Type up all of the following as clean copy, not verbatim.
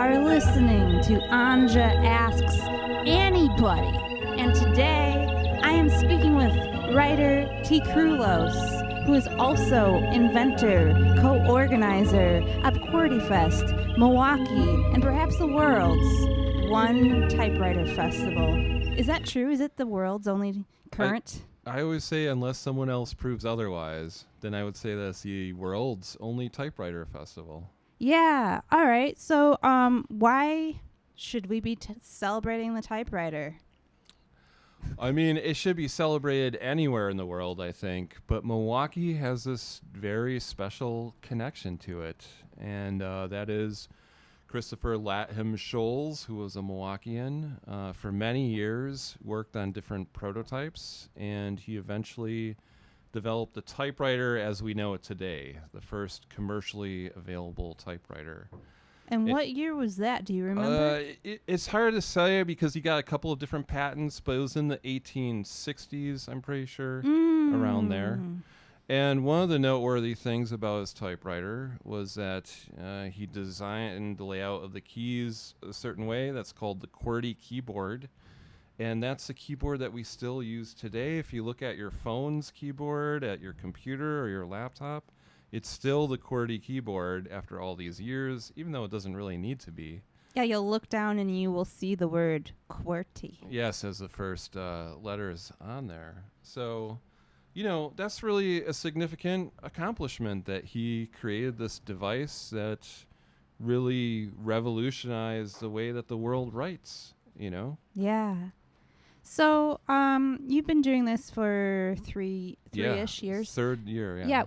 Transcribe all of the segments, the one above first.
are listening to Anja Asks Anybody. And today I am speaking with writer Tea Krulos, who is also inventor, co-organizer of QWERTYFEST Milwaukee, and perhaps the world's one typewriter festival. Is that true? Is it the world's only current? I always say, unless someone else proves otherwise, then I would say that's the world's only typewriter festival. Yeah. All right. So, why should we be celebrating the typewriter? I mean, it should be celebrated anywhere in the world, I think, but Milwaukee has this very special connection to it, and that is Christopher Latham Scholes, who was a Milwaukeean, for many years worked on different prototypes, and he eventually developed the typewriter as we know it today, the first commercially available typewriter. And what year was that? Do you remember? It's hard to say because he got a couple of different patents, but it was in the 1860s, I'm pretty sure, around there. And one of the noteworthy things about his typewriter was that he designed the layout of the keys a certain way. That's called the QWERTY keyboard. And that's the keyboard that we still use today. If you look at your phone's keyboard, at your computer or your laptop, it's still the QWERTY keyboard after all these years, even though it doesn't really need to be. Yeah, you'll look down and you will see the word QWERTY. Yes, as the first letters on there. So, you know, that's really a significant accomplishment that he created this device that really revolutionized the way that the world writes, you know? Yeah. So, you've been doing this for three-ish years. Third year, yeah. Yeah.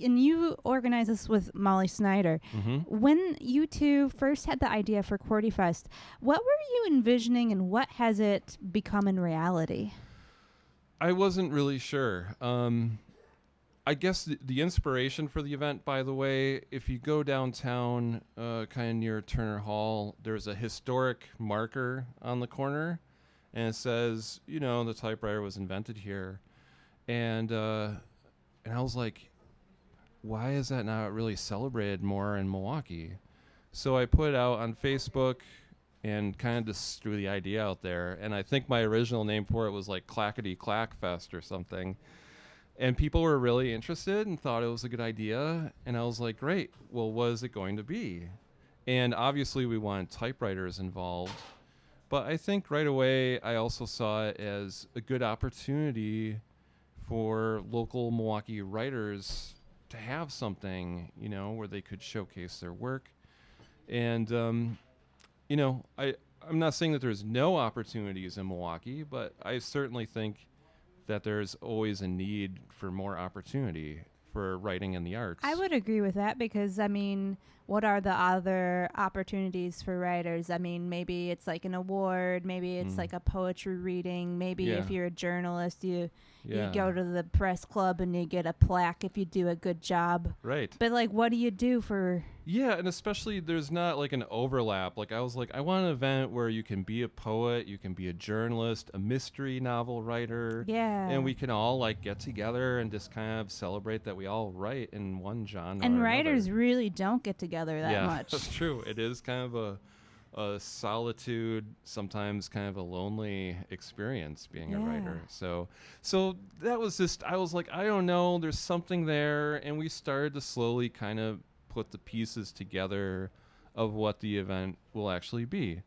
And you organize this with Molly Snyder. Mm-hmm. When you two first had the idea for QWERTYFEST, what were you envisioning and what has it become in reality? I wasn't really sure. I guess the inspiration for the event, by the way, if you go downtown, kind of near Turner Hall, there's a historic marker on the corner. And it says, you know, the typewriter was invented here. And I was like, why is that not really celebrated more in Milwaukee? So I put it out on Facebook and kind of just threw the idea out there. And I think my original name for it was like Clackety Clack Fest or something. And people were really interested and thought it was a good idea. And I was like, great, well, what is it going to be? And obviously we wanted typewriters involved. But I think right away I also saw it as a good opportunity for local Milwaukee writers to have something, you know, where they could showcase their work. And, you know, I'm not saying that there's no opportunities in Milwaukee, but I certainly think that there's always a need for more opportunity for writing in the arts. I would agree with that because, I mean, what are the other opportunities for writers? I mean, maybe it's like an award, maybe it's like a poetry reading, maybe if you're a journalist, you go to the press club and you get a plaque if you do a good job. Right. But, like, what do you do for... Yeah, and especially there's not like an overlap. Like I was like, I want an event where you can be a poet, you can be a journalist, a mystery novel writer. Yeah. And we can all like get together and just kind of celebrate that we all write in one genre. And or writers another. really don't get together that much. That's true. It is kind of a solitude, sometimes kind of a lonely experience being a writer. So that was just, I was like, I don't know, there's something there. And we started to slowly kind of put the pieces together of what the event will actually be.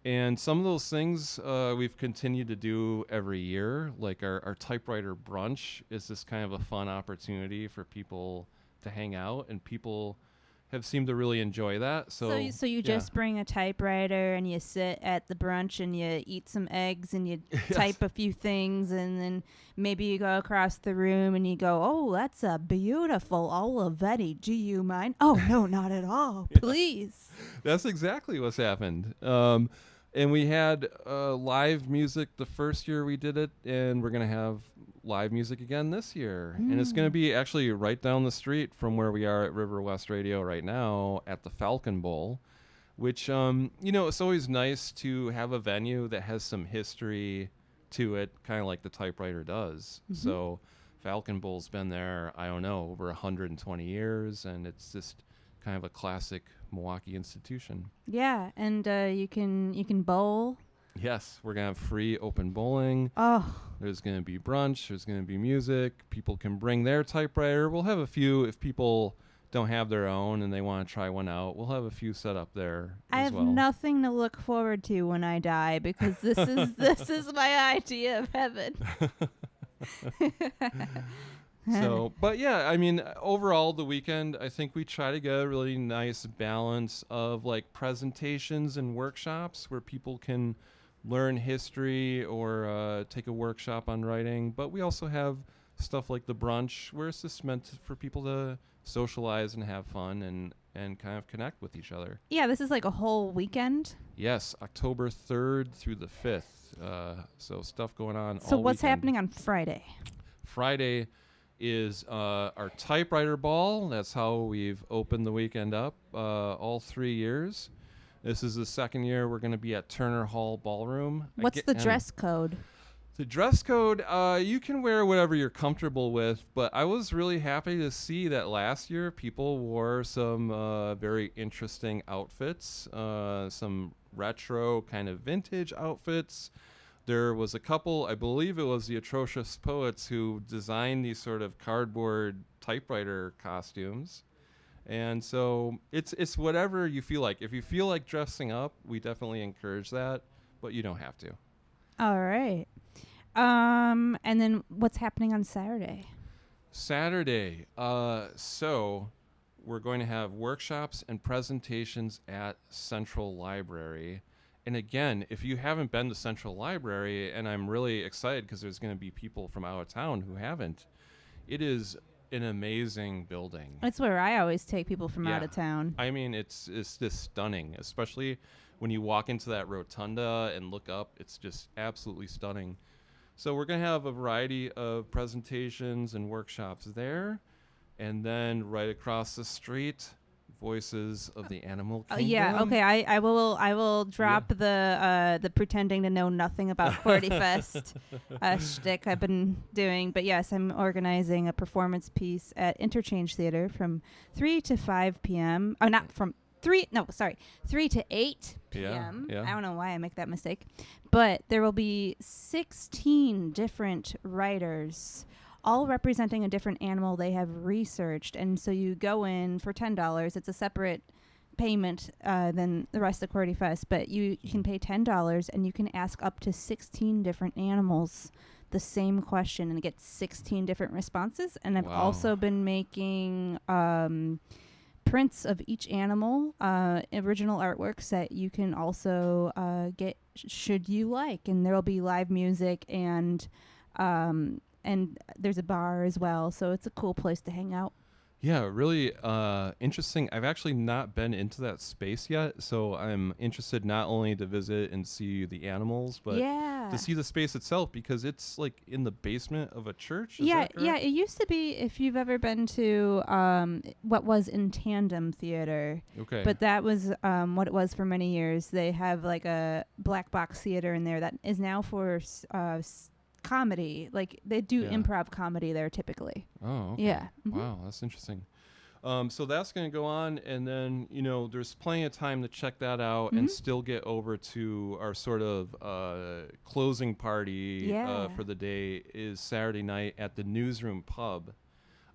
And some of those things we've continued to do every year, like our typewriter brunch is this kind of a fun opportunity for people to hang out, and people have seemed to really enjoy that. So you just bring a typewriter and you sit at the brunch and you eat some eggs and you type a few things, and then maybe you go across the room and you go, oh, that's a beautiful Olivetti. Do you mind? Oh, no, not at all. Please. That's exactly what's happened. And we had live music the first year we did it, and we're going to have live music again this year. And it's going to be actually right down the street from where we are at River West Radio right now at the Falcon Bowl, which, you know, it's always nice to have a venue that has some history to it, kind of like the typewriter does. So Falcon Bowl's been there, I don't know, over 120 years, and it's just kind of a classic Milwaukee institution. Yeah, and you can bowl. Yes, we're going to have free open bowling. Oh, There's going to be brunch. There's going to be music. People can bring their typewriter. We'll have a few if people don't have their own and they want to try one out. We'll have a few set up there I as have well. nothing to look forward to when I die because this is my idea of heaven. So, but yeah, I mean, overall, the weekend, I think we try to get a really nice balance of like presentations and workshops where people can learn history or take a workshop on writing. But we also have stuff like the brunch where it's just meant for people to socialize and have fun and kind of connect with each other. Yeah, this is like a whole weekend. Yes, October 3rd through the 5th. So stuff going on So all what's weekend. happening on Friday? Friday is our typewriter ball. That's how we've opened the weekend up all 3 years. This is the second year we're going to be at Turner Hall Ballroom. What's the dress code? The dress code, you can wear whatever you're comfortable with, but I was really happy to see that last year people wore some very interesting outfits, some retro kind of vintage outfits. There was a couple, I believe it was the Atrocious Poets, who designed these sort of cardboard typewriter costumes. And so it's whatever you feel like. If you feel like dressing up, we definitely encourage that, but you don't have to. All right. And then what's happening on Saturday? Saturday, so we're going to have workshops and presentations at Central Library. And again, if you haven't been to Central Library, and I'm really excited because there's going to be people from out of town who haven't, it is an amazing building. That's where I always take people from Yeah. out of town. I mean, it's just stunning, especially when you walk into that rotunda and look up. It's just absolutely stunning. So we're going to have a variety of presentations and workshops there. And then right across the street, Voices of the Animal Kingdom. Yeah, okay. I will drop the pretending to know nothing about QWERTYFEST shtick I've been doing. But yes, I'm organizing a performance piece at Interchange Theater from 3 to 5 p.m. Oh, not from 3 to 8 p.m. Yeah. I don't know why I make that mistake. But there will be 16 different writers, all representing a different animal they have researched. And so you go in for $10. It's a separate payment than the rest of QWERTYFEST, but you can pay $10 and you can ask up to 16 different animals the same question and get 16 different responses. And I've also been making prints of each animal, original artworks that you can also get should you like. And there will be live music and there's a bar as well, so it's a cool place to hang out. Yeah, really interesting. I've actually not been into that space yet, so I'm interested not only to visit and see the animals, but to see the space itself, because it's like in the basement of a church. Is that correct? Yeah. It used to be, if you've ever been to what was in Tandem Theater. Okay. But that was what it was for many years. They have like a black box theater in there that is now for comedy. Like they do improv comedy there typically. Oh, okay. Yeah. Mm-hmm. Wow, that's interesting. So that's going to go on, and then there's plenty of time to check that out and still get over to our sort of closing party for the day is Saturday night at the Newsroom Pub.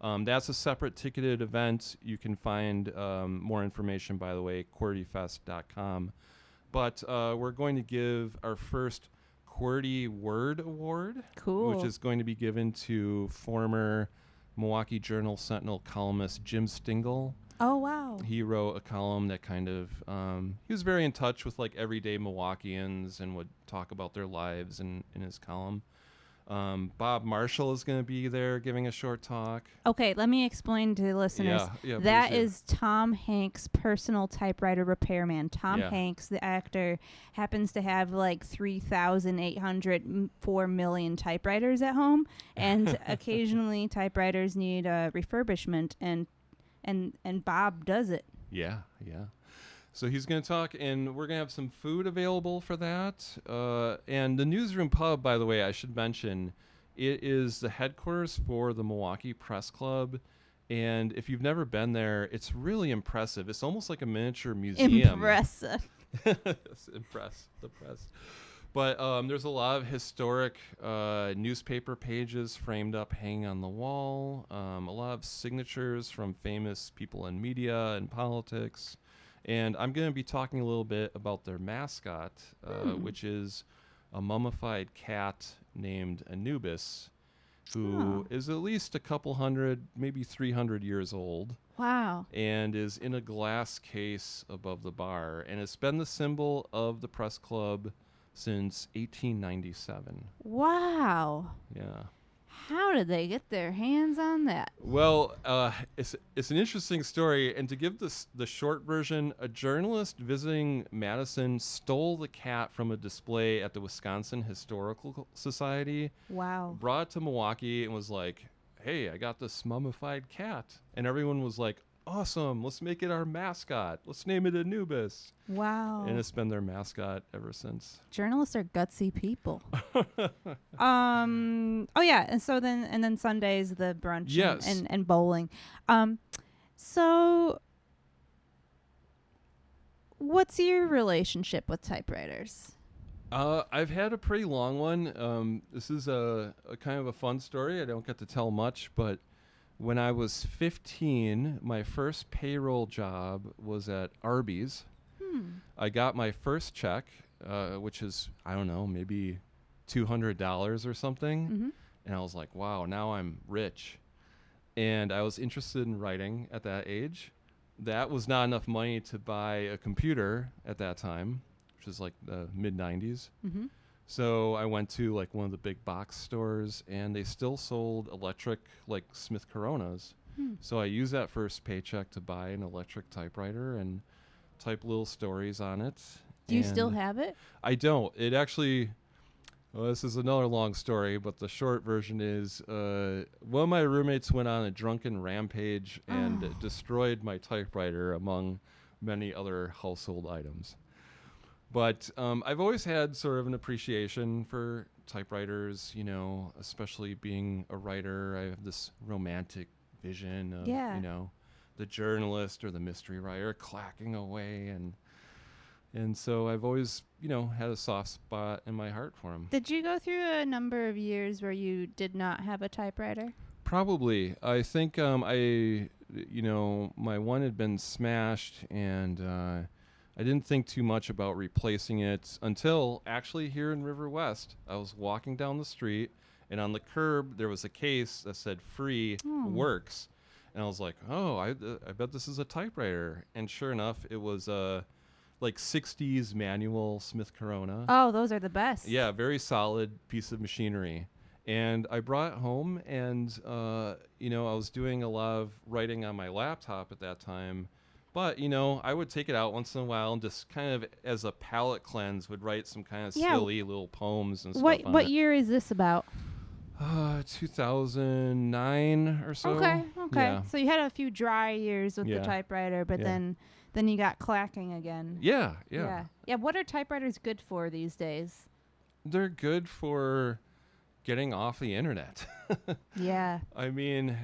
That's a separate ticketed event. You can find more information, by the way, QWERTYFEST.com. But we're going to give our first QWERTY Word Award, which is going to be given to former Milwaukee Journal Sentinel columnist Jim Stingle. Oh, wow. He wrote a column that kind of, he was very in touch with like everyday Milwaukeeans and would talk about their lives in his column. Bob Marshall is going to be there giving a short talk. Okay, let me explain to the listeners. Yeah, that is Tom Hanks' personal typewriter repairman. Tom Hanks, the actor, happens to have like 3,804 million typewriters at home, and occasionally typewriters need refurbishment, and Bob does it. Yeah. So he's going to talk, and we're going to have some food available for that. And the Newsroom Pub, by the way, I should mention, it is the headquarters for the Milwaukee Press Club. And if you've never been there, it's really impressive. It's almost like a miniature museum. Impressive. Impressed. But there's a lot of historic newspaper pages framed up, hanging on the wall. A lot of signatures from famous people in media and politics. And I'm going to be talking a little bit about their mascot, which is a mummified cat named Anubis, who is at least a couple hundred, maybe 300 years old. Wow. And is in a glass case above the bar. And it's been the symbol of the press club since 1897. Wow. Yeah. How did they get their hands on that? Well, it's an interesting story, and to give the short version, a journalist visiting Madison stole the cat from a display at the Wisconsin Historical Society. Wow. Brought it to Milwaukee and was like, "Hey, I got this mummified cat," and everyone was like, "Awesome! Let's make it our mascot. Let's name it Anubis." Wow. And it's been their mascot ever since. Journalists are gutsy people. Oh yeah, and so then Sundays the brunch Yes. and bowling. So what's your relationship with typewriters? I've had a pretty long one. This is a kind of a fun story. I don't get to tell much, but when I was 15, my first payroll job was at Arby's. I got my first check, which is, I don't know, maybe $200 or something. Mm-hmm. And I was like, wow, now I'm rich. And I was interested in writing at that age. That was not enough money to buy a computer at that time, which was like the mid-90s. Mm-hmm. So I went to like one of the big box stores, and they still sold electric, like Smith Coronas. So I used that first paycheck to buy an electric typewriter and type little stories on it. Do you still have it? I don't. It actually, well, this is another long story, but the short version is one of my roommates went on a drunken rampage and destroyed my typewriter, among many other household items. But I've always had sort of an appreciation for typewriters, you know, especially being a writer. I have this romantic vision of, you know, the journalist or the mystery writer clacking away. And so I've always, you know, had a soft spot in my heart for them. Did you go through a number of years where you did not have a typewriter? Probably. I think you know, my one had been smashed, and I didn't think too much about replacing it until actually here in River West. I was walking down the street, and on the curb there was a case that said "Free Works," and I was like, "Oh, I bet this is a typewriter." And sure enough, it was a like 60s manual Smith Corona. Oh, those are the best. Yeah, very solid piece of machinery. And I brought it home, and you know, I was doing a lot of writing on my laptop at that time. But, you know, I would take it out once in a while and just kind of as a palate cleanse would write some kind of silly little poems and stuff on it. What year is this about? 2009 or so. Okay. Yeah. So you had a few dry years with the Yeah. typewriter, but Yeah. then you got clacking again. Yeah. Yeah. What are typewriters good for these days? They're good for getting off the internet. Yeah. I mean,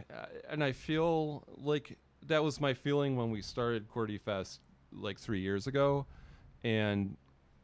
and I feel like that was my feeling when we started QWERTYFEST like 3 years ago, and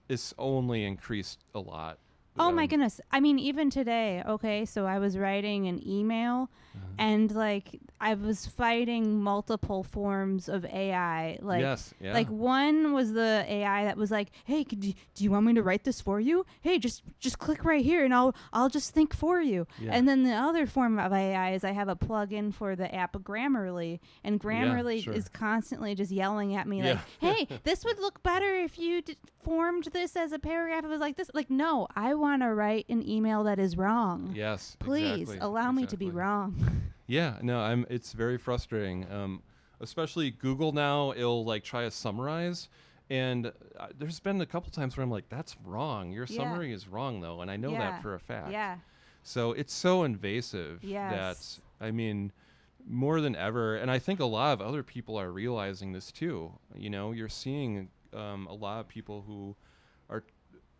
it's only increased a lot. Oh my goodness. I mean, even today, okay, so I was writing an email and like I was fighting multiple forms of AI. Like, yes, yeah. like one was the AI that was like, "Hey, do you want me to write this for you? Hey, just click right here and I'll just think for you." Yeah. And then the other form of AI is I have a plugin for the app Grammarly, and Grammarly sure. is constantly just yelling at me like, "Hey, this would look better if you formed this as a paragraph." It was like this. Like, no, I want to write an email that is wrong. Yes, Please exactly, allow me to be wrong. Yeah, no, it's very frustrating. Especially Google now, it'll like try to summarize, and there's been a couple times where I'm like, "That's wrong. Your summary is wrong, though," and I know that for a fact. Yeah. So it's so invasive that, I mean, more than ever, and I think a lot of other people are realizing this too. You know, you're seeing a lot of people who are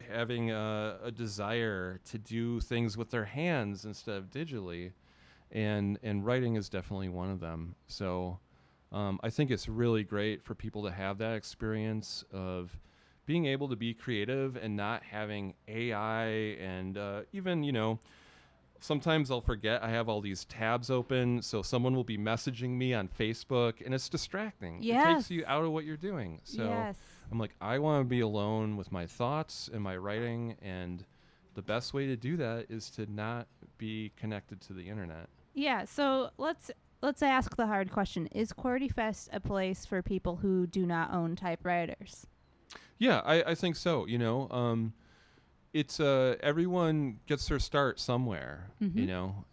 having a desire to do things with their hands instead of digitally. and writing is definitely one of them. So I think it's really great for people to have that experience of being able to be creative and not having AI and even, sometimes I'll forget I have all these tabs open, so someone will be messaging me on Facebook, and it's distracting. Yes. It takes you out of what you're doing. So Yes. I'm like, I want to be alone with my thoughts and my writing, and the best way to do that is to not be connected to the internet. Yeah, so let's ask the hard question. Is QWERTYFEST a place for people who do not own typewriters? Yeah, I think so. It's everyone gets their start somewhere,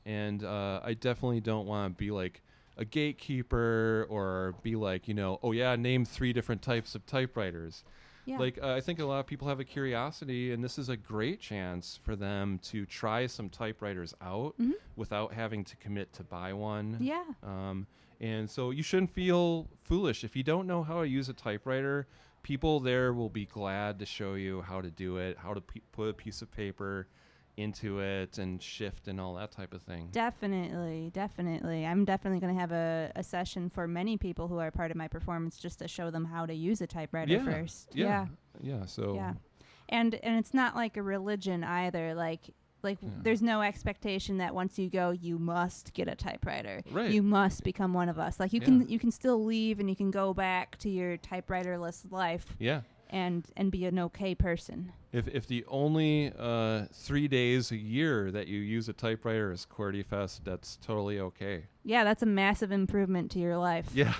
and I definitely don't want to be like a gatekeeper or be like, oh yeah, name 3 different types of typewriters. Yeah. Like I think a lot of people have a curiosity, and this is a great chance for them to try some typewriters out without having to commit to buy one. Yeah. And so you shouldn't feel foolish if you don't know how to use a typewriter. People there will be glad to show you how to do it, how to put a piece of paper into it and shift and all that type of thing. Definitely. I'm definitely going to have a session for many people who are part of my performance just to show them how to use a typewriter first. Yeah. So. Yeah. And it's not like a religion either. Like there's no expectation that once you go, you must get a typewriter. Right. You must become one of us. Like you can still leave and you can go back to your typewriterless life. Yeah. And be an okay person. If the only 3 days a year that you use a typewriter is QWERTYFEST, that's totally okay. Yeah, that's a massive improvement to your life. Yeah.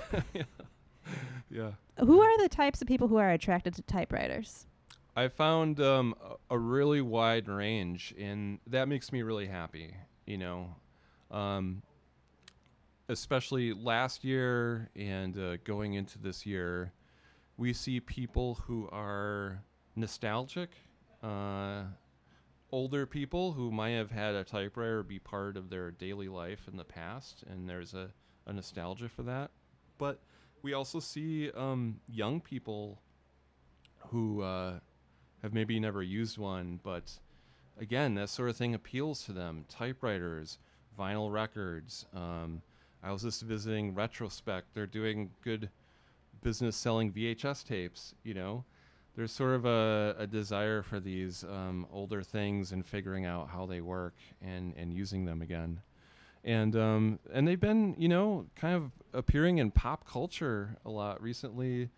Yeah. Who are the types of people who are attracted to typewriters? I found a really wide range, and that makes me really happy, especially last year and going into this year. We see people who are nostalgic, older people who might have had a typewriter be part of their daily life in the past, and there's a nostalgia for that. But we also see young people who have maybe never used one, but again, that sort of thing appeals to them. Typewriters, vinyl records. I was just visiting Retrospect. They're doing good business selling VHS tapes. There's sort of a desire for these older things and figuring out how they work and using them again. And they've been, kind of appearing in pop culture a lot recently.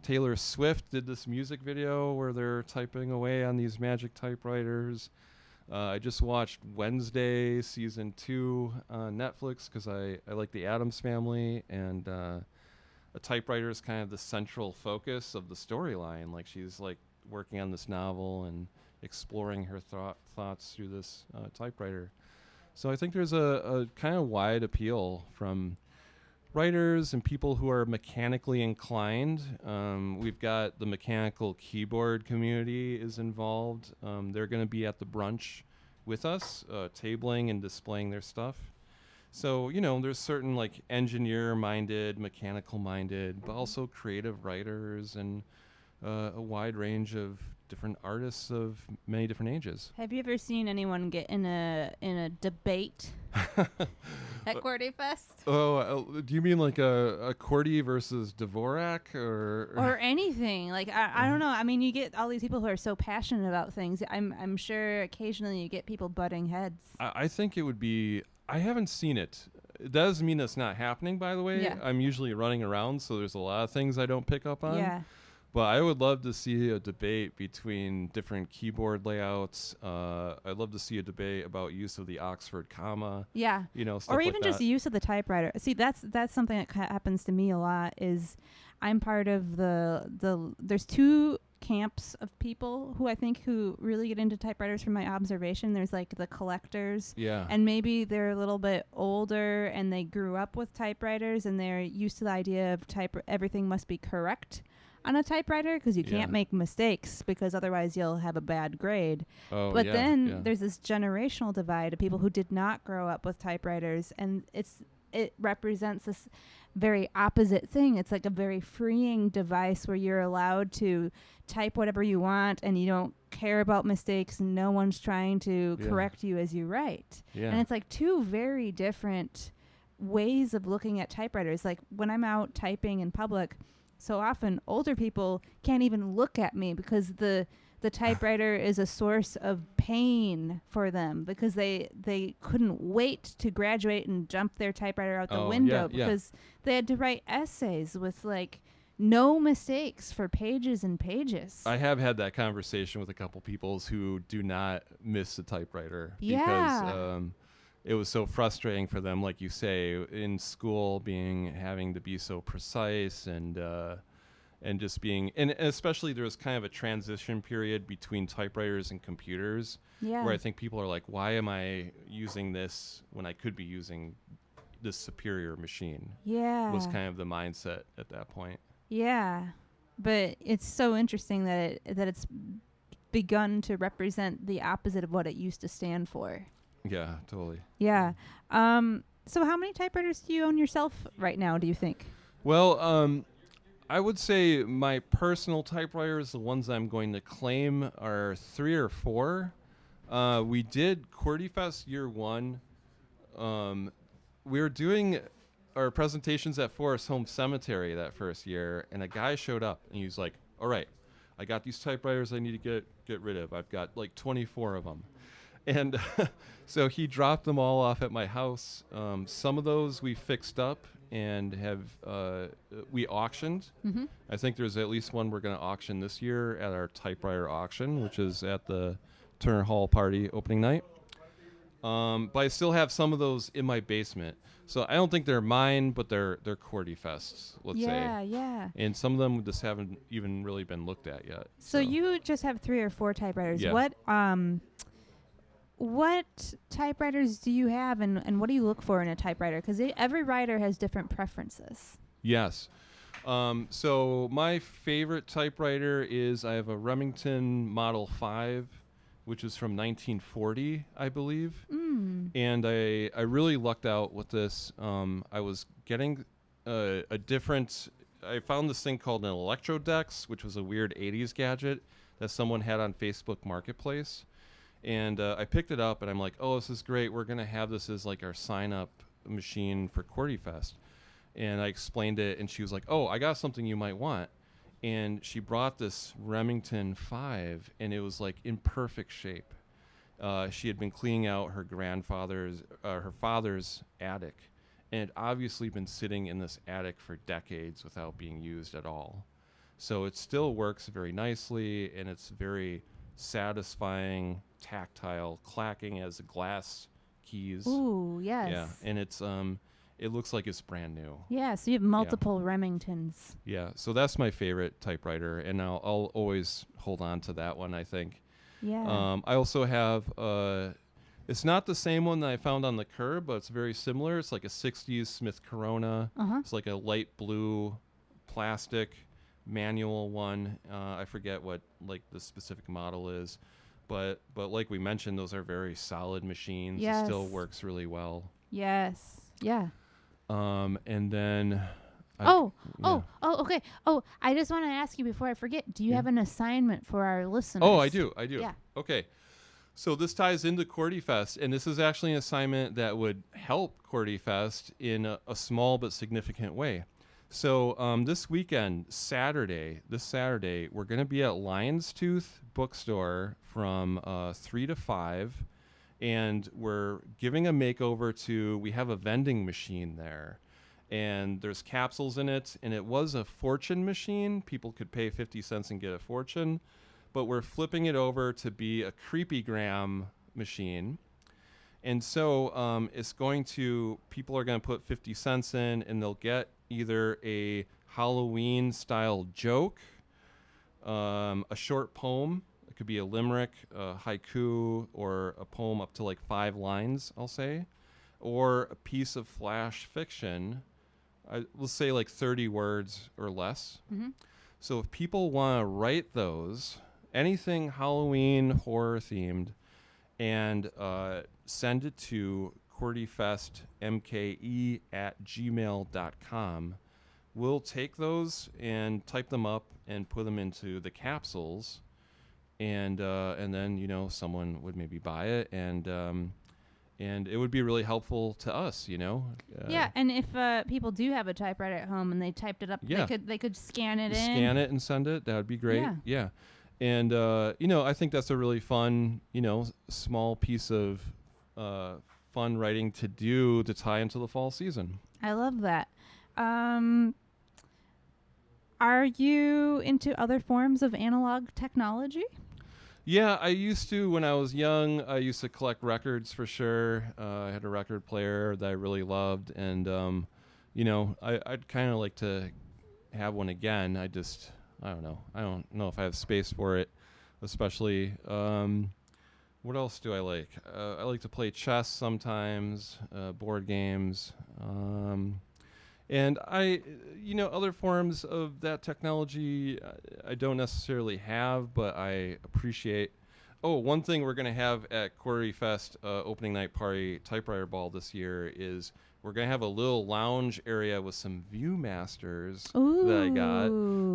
Taylor Swift did this music video where they're typing away on these magic typewriters. I just watched Wednesday season 2 on Netflix because I like the Addams Family, and a typewriter is kind of the central focus of the storyline. Like she's like working on this novel and exploring her thoughts through this typewriter. So I think there's a kind of wide appeal from writers and people who are mechanically inclined. We've got the mechanical keyboard community is involved. They're going to be at the brunch with us, tabling and displaying their stuff. So, there's certain like engineer-minded, mechanical-minded, but also creative writers and a wide range of different artists of many different ages. Have you ever seen anyone get in a debate at QWERTYFEST? Oh, do you mean like a QWERTY versus Dvorak or anything? Like I don't know. I mean, you get all these people who are so passionate about things. I'm sure occasionally you get people butting heads. I think it would be. I haven't seen it. It doesn't mean it's not happening, by the way. Yeah. I'm usually running around, so there's a lot of things I don't pick up on. Yeah. But I would love to see a debate between different keyboard layouts. I'd love to see a debate about use of the Oxford comma. Yeah. Stuff or even like just that. use of the typewriter. See, that's something that happens to me a lot. Is I'm part of there's 2 camps of people who I think who really get into typewriters from my observation. There's like the collectors. Yeah. And maybe they're a little bit older and they grew up with typewriters and they're used to the idea of everything must be correct on a typewriter because you can't make mistakes because otherwise you'll have a bad grade. But then there's this generational divide of people who did not grow up with typewriters, and it's it represents this very opposite thing. It's like a very freeing device where you're allowed to type whatever you want and you don't care about mistakes. No one's trying to correct you as you write. Yeah. And it's like two very different ways of looking at typewriters. Like when I'm out typing in public, so often older people can't even look at me because the typewriter is a source of pain for them because they couldn't wait to graduate and jump their typewriter out the window because they had to write essays with like no mistakes for pages and pages. I have had that conversation with a couple people who do not miss the typewriter Yeah. because it was so frustrating for them, like you say, in school, having to be so precise and just being, and especially there was kind of a transition period between typewriters and computers, where I think people are like, why am I using this when I could be using this superior machine? Yeah. Was kind of the mindset at that point. Yeah. But it's so interesting that it's begun to represent the opposite of what it used to stand for. Yeah, totally. Yeah. So how many typewriters do you own yourself right now, do you think? Well, I would say my personal typewriters, the ones I'm going to claim, are 3 or 4. We did QWERTYFEST year 1. We were doing our presentations at Forest Home Cemetery that first year, and a guy showed up, and he was like, all right, I got these typewriters I need to get rid of. I've got like 24 of them. And so he dropped them all off at my house. Some of those we fixed up and we auctioned. Mm-hmm. I think there's at least one we're going to auction this year at our typewriter auction, which is at the Turner Hall party opening night. But I still have some of those in my basement. So I don't think they're mine, but they're QWERTYFESTs, let's say. Yeah. And some of them just haven't even really been looked at yet. So you just have 3 or 4 typewriters. Yeah. What typewriters do you have, and what do you look for in a typewriter? Because every writer has different preferences. Yes. So my favorite typewriter is I have a Remington Model 5, which is from 1940, I believe. And I really lucked out with this. I was getting I found this thing called an Electrodex, which was a weird 80s gadget that someone had on Facebook Marketplace. And I picked it up, and I'm like, oh, this is great. We're going to have this as like our sign-up machine for QWERTYFEST. And I explained it, and she was like, oh, I got something you might want. And she brought this Remington 5, and it was like in perfect shape. She had been cleaning out her father's attic, and had obviously been sitting in this attic for decades without being used at all. So it still works very nicely, and it's very satisfying, tactile, clacking as glass keys. Ooh, yes. Yeah, and it looks like it's brand new. Yeah, so you have multiple Remingtons. Yeah, so that's my favorite typewriter, and I'll always hold on to that one, I think. Yeah. I also have, it's not the same one that I found on the curb, but it's very similar. It's like a 60s Smith Corona. It's like a light blue plastic manual one. I forget what like the specific model is, but like we mentioned, those are very solid machines. Yes. It still works really well. Yes. Yeah. And then okay. Oh, I just want to ask you before I forget, do you have an assignment for our listeners? Oh, I do. Yeah. Okay. So this ties into QWERTYFEST, and this is actually an assignment that would help QWERTYFEST in a small but significant way. So this weekend, this Saturday, we're going to be at Lion's Tooth Bookstore from 3 to 5, and we're giving a makeover we have a vending machine there, and there's capsules in it, and it was a fortune machine. People could pay 50 cents and get a fortune, but we're flipping it over to be a creepygram machine. And so people are going to put 50 cents in, and they'll get either a Halloween-style joke, a short poem. It could be a limerick, a haiku, or a poem up to like 5 lines, I'll say, or a piece of flash fiction. Let's say like 30 words or less. Mm-hmm. So if people want to write those, anything Halloween horror themed, and send it to QWERTYFESTMKE@gmail.com. We'll take those and type them up and put them into the capsules, and then someone would maybe buy it, and it would be really helpful to us. Yeah, and if people do have a typewriter at home and they typed it up, they could scan it in. Scan it and send it. That would be great. Yeah. And I think that's a really fun, small piece of fun writing to do to tie into the fall season. I love that. Are you into other forms of analog technology? Yeah, I used to when I was young. I used to collect records for sure. I had a record player that I really loved, and I'd kind of like to have one again. I don't know. I don't know if I have space for it, especially. What else do I like? I like to play chess sometimes, board games. And other forms of that technology I don't necessarily have, but I appreciate. Oh, one thing we're going to have at QWERTYFEST opening night party typewriter ball this year is we're going to have a little lounge area with some Viewmasters that I got,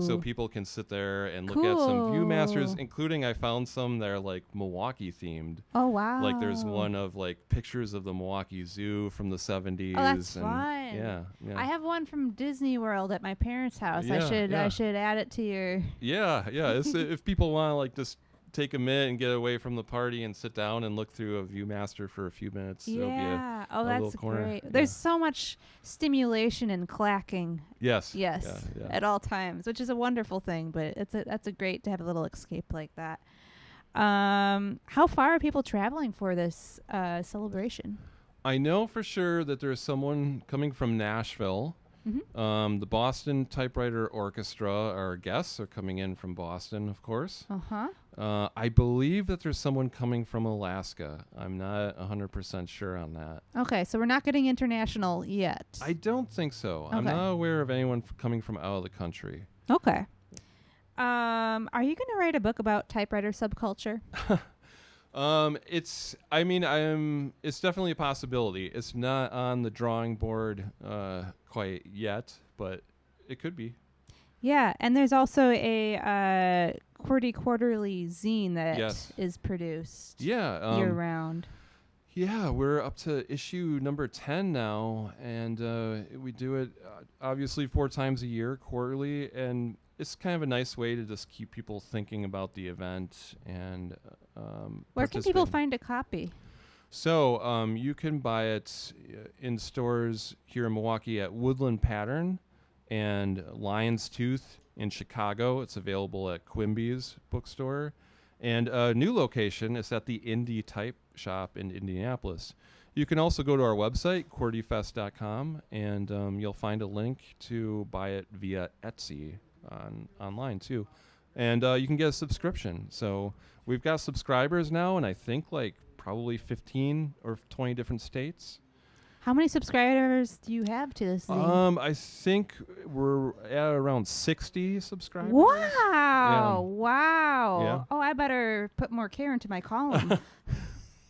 so people can sit there and look at some Viewmasters, including I found some that are like Milwaukee themed. Oh, wow. Like there's one of like pictures of the Milwaukee Zoo from the 70s. Oh, that's and fun. Yeah. I have one from Disney World at my parents' house. Yeah, I should add it to your... Yeah. If people want to like just take a minute and get away from the party and sit down and look through a Viewmaster for a few minutes. Yeah. A that's corner. great. Yeah. There's so much stimulation and clacking. Yes. Yeah. Yeah. At all times, which is a wonderful thing. But that's a great to have a little escape like that. How far are people traveling for this celebration? I know for sure that there's someone coming from Nashville. Mm-hmm. The Boston Typewriter Orchestra, our guests, are coming in from Boston, of course. Uh-huh. I believe that there's someone coming from Alaska. I'm not 100% sure on that. Okay, so we're not getting international yet. I don't think so. Okay. I'm not aware of anyone coming from out of the country. Okay. Are you going to write a book about typewriter subculture? It's definitely a possibility. It's not on the drawing board quite yet, but it could be. Yeah, and there's also a QWERTY quarterly zine that is produced year round. Yeah, we're up to issue number 10 now, and we do it obviously 4 times a year, quarterly, and it's kind of a nice way to just keep people thinking about the event and where can people find a copy? So you can buy it in stores here in Milwaukee at Woodland Pattern and Lion's Tooth in Chicago. It's available at Quimby's bookstore. And a new location is at the Indie Type Shop in Indianapolis. You can also go to our website, QWERTYFEST.com, and you'll find a link to buy it via Etsy online too. And you can get a subscription. So we've got subscribers now, and I think like probably 15 or 20 different states. How many subscribers do you have to this thing? I think we're at around 60 subscribers. Wow. Yeah. Wow. Yeah. Oh, I better put more care into my column.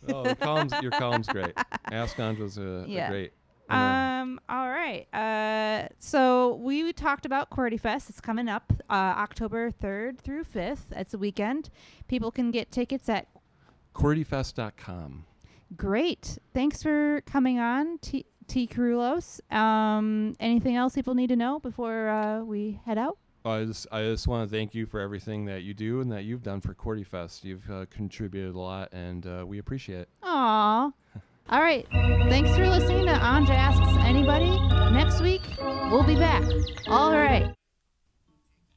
Your column's great. Ask Anja's a great. All right. So we talked about QWERTYFEST. It's coming up October 3rd through 5th. It's a weekend. People can get tickets at QWERTYFEST.com. Great. Thanks for coming on, Tea Krulos. Anything else people need to know before we head out? I just want to thank you for everything that you do and that you've done for QWERTYFEST. You've contributed a lot, and we appreciate it. Aw. All right. Thanks for listening to Anja Asks Anybody. Next week, we'll be back. All right.